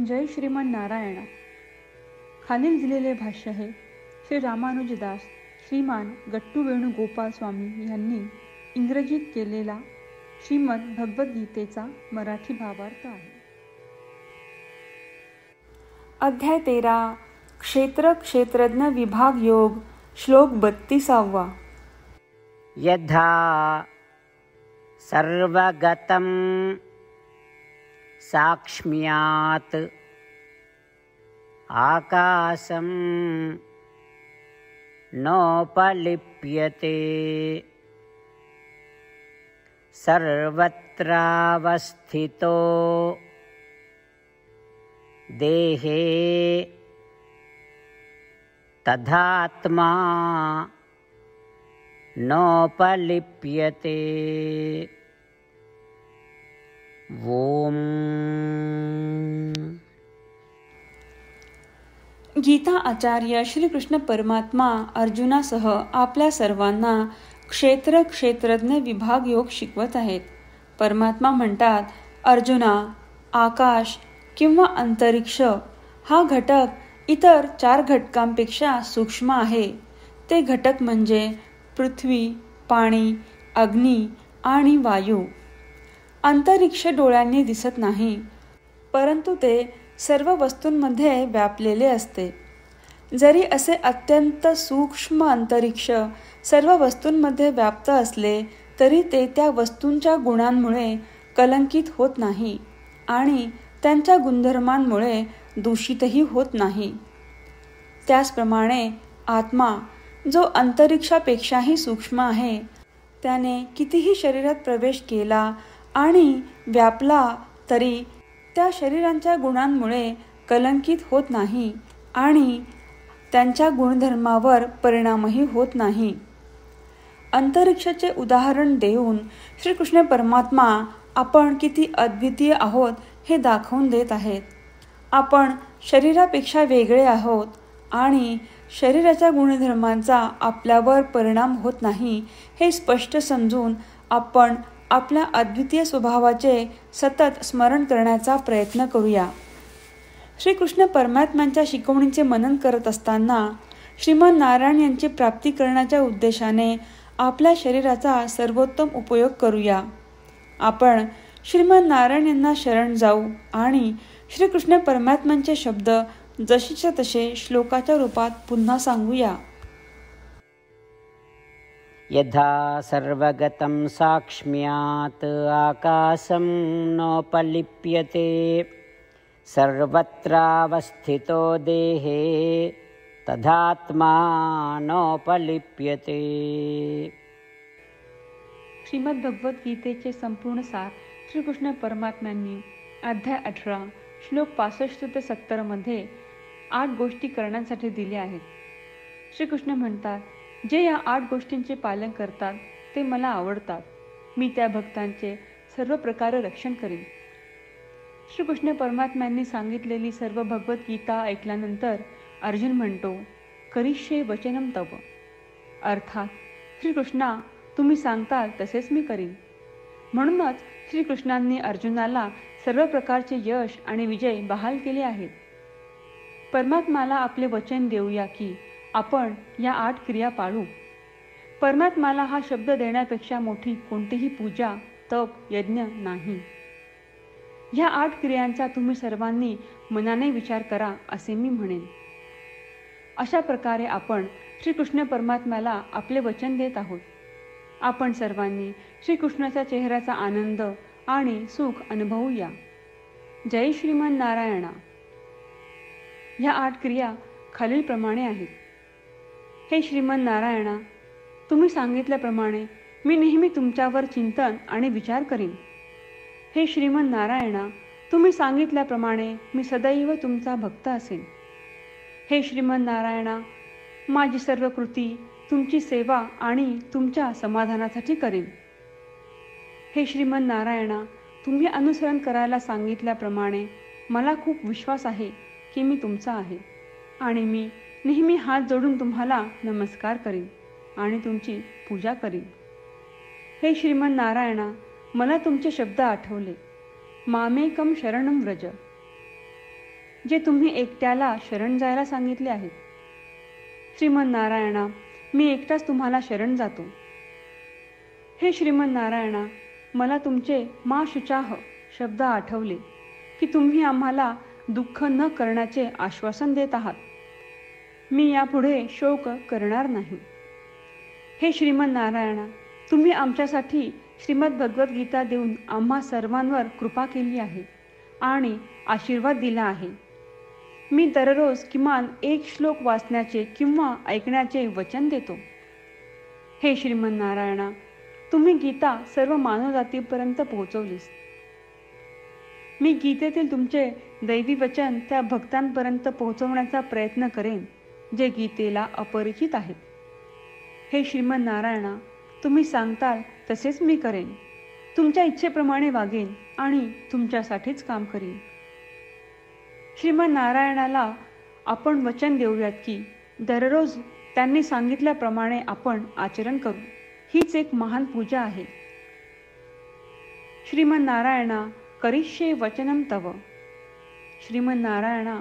जय श्रीमन नारायणा. खालील दिलेले भाष्य हे श्री रामानुजदास श्रीमान गट्टू वेणुगोपाल स्वामी यांनी इंग्रजीत केलेला श्रीमद भगवद्गीतेचा मराठी भावार्थ आहे. अध्याय 13 क्षेत्र क्षेत्रज्ञ विभाग योग श्लोक 32. यथा सर्वगतं साक्ष्म्यात् आकाशं नोपलिप्यते सर्वत्रावस्थितो देहे तथात्मा नोपलिप्यते. ओम. गीता आचार्य श्रीकृष्ण परमात्मा अर्जुनासह आपल्या सर्वांना क्षेत्र क्षेत्रज्ञ विभाग योग शिकवत आहेत. परमात्मा म्हणतात, अर्जुना, आकाश किंवा अंतरिक्ष हा घटक इतर 4 घटकांपेक्षा सूक्ष्म आहे. ते घटक म्हणजे पृथ्वी, पाणी, अग्नी आणि वायू. अंतरिक्ष डोळ्यांनी दिसत नाही, परंतु ते सर्व वस्तूंमध्ये व्यापलेले असते. जरी असे अत्यंत सूक्ष्म अंतरिक्ष सर्व वस्तूंमध्ये व्याप्त असले तरी ते त्या वस्तूंच्या गुणांमुळे कलंकित होत नाही आणि त्यांच्या गुणधर्मांमुळे दूषितही होत नाही. त्याचप्रमाणे आत्मा जो अंतरिक्षापेक्षाही सूक्ष्म आहे, त्याने कितीही शरीरात प्रवेश केला आणि व्यापला तरी त्या शरीरांच्या गुणांमुळे कलंकित होत नाही आणि त्यांच्या गुणधर्मावर परिणामही होत नाही. अंतरिक्षाचे उदाहरण देऊन श्रीकृष्ण परमात्मा आपण किती अद्वितीय आहोत हे दाखवून देत आहेत. आपण शरीरापेक्षा वेगळे आहोत आणि शरीराच्या गुणधर्मांचा आपल्यावर परिणाम होत नाही हे स्पष्ट समजून आपण आपल्या अद्वितीय स्वभावाचे सतत स्मरण करण्याचा प्रयत्न करूया. श्रीकृष्ण परमात्म्यांच्या शिकवणीचे मनन करत असताना श्रीमन नारायण यांची प्राप्ती करण्याच्या उद्देशाने आपल्या शरीराचा सर्वोत्तम उपयोग करूया. आपण श्रीमन नारायण यांना शरण जाऊ आणि श्रीकृष्ण परमात्म्यांचे शब्द जशीच्या तसे श्लोकाच्या रूपात पुन्हा सांगूया. यथा सर्वगतं साक्ष्म्यात् आकाशं नोपलिप्यते सर्वत्रावस्थितो देहे तथात्मा नोपलिप्यते. श्रीमद भगवद्गीतेचे संपूर्ण सार श्रीकृष्ण परमात्म्यांनी अध्याय 18 श्लोक 65 ते 70 मध्ये 8 गोष्टी करण्यासाठी दिल्या आहेत. श्रीकृष्ण म्हणतात, जे या 8 गोष्टींचे पालन करतात ते मला आवडतात. मी त्या भक्तांचे सर्व प्रकारे रक्षण करीन. श्रीकृष्ण परमात्म्यांनी सांगितलेली सर्व भगवद्गीता ऐकल्यानंतर अर्जुन म्हणतो, करिष्ये वचनम तव. अर्थात श्रीकृष्णा, तुम्ही सांगताल तसेच मी करीन. म्हणूनच श्रीकृष्णांनी अर्जुनाला सर्व प्रकारचे यश आणि विजय बहाल केले आहेत. परमात्म्याला आपले वचन देऊया की आपण या 8 क्रिया पाळू. परमात्म्याला हा शब्द देण्यापेक्षा मोठी कोणतीही पूजा, तप, यज्ञ नाही. ह्या 8 क्रियांचा तुम्ही सर्वांनी मनाने विचार करा असे मी म्हणेन. अशा प्रकारे आपण श्रीकृष्ण परमात्म्याला आपले वचन देत आहोत. आपण सर्वांनी श्रीकृष्णाच्या चेहऱ्याचा आनंद आणि सुख अनुभवूया. जय श्रीमन नारायणा. ह्या 8 क्रिया खालीलप्रमाणे आहेत. हे श्रीमन नारायणा, तुम्ही सांगितल्याप्रमाणे मी नेहमी तुमच्यावर चिंतन आणि विचार करीन. हे श्रीमन नारायणा, तुम्ही सांगितल्याप्रमाणे मी सदैव तुमचा भक्त असेन. हे श्रीमन नारायणा, माझी सर्व कृती तुमची सेवा आणि तुमच्या समाधानासाठी करीन. हे श्रीमन नारायणा, तुम्ही अनुसरण करायला सांगितल्याप्रमाणे मला खूप विश्वास आहे की मी तुमचा आहे आणि मी नेहमी हात जोडून तुम्हाला नमस्कार करीन आणि तुमची पूजा करीन. हे श्रीमन नारायणा, मला तुमचे शब्द आठवले. मामेकम शरणम व्रज. जे तुम्ही एकट्याला शरण जायला सांगितले आहेत. श्रीमन्नारायणा, मी एकटाच तुम्हाला शरण जातो. हे श्रीमन्नारायणा, मला तुमचे मा शुचाह शब्द आठवले की तुम्ही आम्हाला दुःख न करण्याचे आश्वासन देत आहात. मी यापुढे शोक करणार नाही. हे श्रीमन्नारायणा, तुम्ही आमच्यासाठी श्रीमद भगवद्गीता देऊन आम्हा सर्वांवर कृपा केली आहे आणि आशीर्वाद दिला आहे. मी दररोज किमान एक श्लोक वाचण्याचे किंवा ऐकण्याचे वचन देतो. हे श्रीमन्नारायणा, तुम्ही गीता सर्व मानवजातीपर्यंत पोहोचवलीस. मी गीतेतील तुमचे दैवी वचन त्या भक्तांपर्यंत पोहोचवण्याचा प्रयत्न करेन जे गीतेला अपरिचित आहेत. हे श्रीमन्नारायणा, तुम्ही सांगताल तसेच मी करेन. तुमच्या इच्छेप्रमाणे वागेन आणि तुमच्यासाठीच काम करीन. श्रीमन्नारायणाला आपण वचन देऊयात की दररोज त्यांनी सांगितल्याप्रमाणे आपण आचरण करू. हीच एक महान पूजा आहे. श्रीमन्नारायणा, करिष्ये वचनम तव. श्रीमन्नारायणा,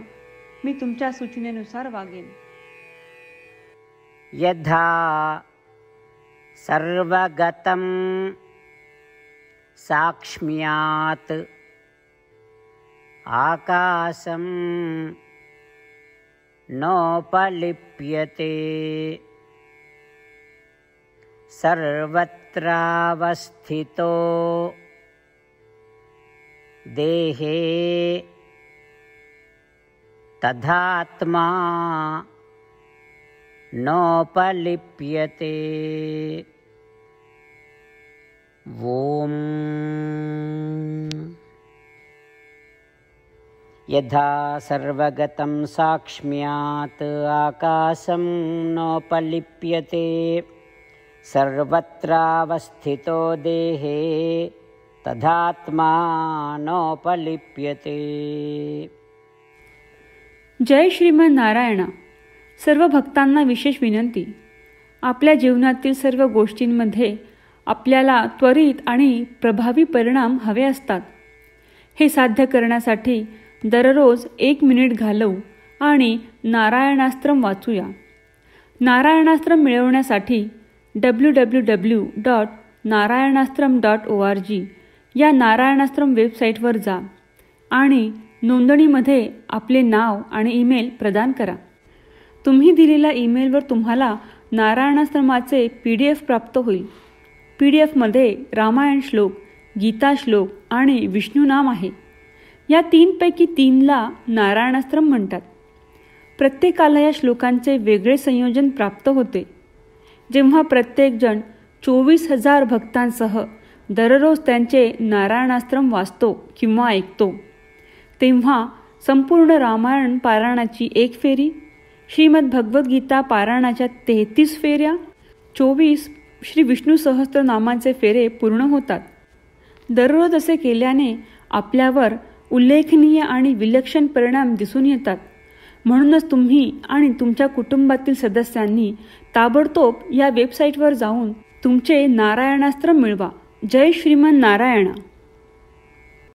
मी तुमच्या सूचनेनुसार वागेन. यथा सर्वगतं साक्ष्म्यात् आकाशं नोपलिप्यते सर्वत्रावस्थितो देहे तथात्मा नोपलिप्यते. ओम. यथा सर्वगतं साक्ष्म्यात् आकाशं नोपलिप्यते सर्वत्रावस्थितो देहे तथात्मा नोपलिप्यते. जय श्रीमन्नारायणा. सर्व भक्तांना विशेष विनंती. आपल्या जीवनातील सर्व गोष्टींमध्ये आपल्याला त्वरित आणि प्रभावी परिणाम हवे असतात. हे साध्य करण्यासाठी दररोज 1 मिनिट घालवू आणि नारायणास्त्रम वाचूया. नारायणास्त्रम मिळवण्यासाठी www.narayanaastram.org या नारायणास्त्रम वेबसाईटवर जा आणि नोंदणीमध्ये आपले नाव आणि ईमेल प्रदान करा. तुम्ही दिलेल्या ईमेलवर तुम्हाला नारायणास्त्रमाचे PDF प्राप्त होईल. PDFमध्ये रामायण श्लोक, गीता श्लोक आणि विष्णू नाम आहे. या 3 पैकी 3ला नारायणास्त्रम म्हणतात. प्रत्येकाला या श्लोकांचे वेगळे संयोजन प्राप्त होते. जेव्हा प्रत्येकजण 24,000 भक्तांसह दररोज त्यांचे नारायणास्त्रम वाचतो किंवा ऐकतो, तेव्हा संपूर्ण रामायण पारायणाची 1 फेरी, श्रीमद भगवद्गीता पारायणाच्या 33 फेऱ्या, 24 श्री विष्णू सहस्त्रनामांचे फेरे पूर्ण होतात. दररोज असे केल्याने आपल्यावर उल्लेखनीय आणि विलक्षण परिणाम दिसून येतात. म्हणूनच तुम्ही आणि तुमच्या कुटुंबातील सदस्यांनी ताबडतोब या वेबसाईटवर जाऊन तुमचे नारायणास्त्र मिळवा. जय श्रीमन्नारायणा.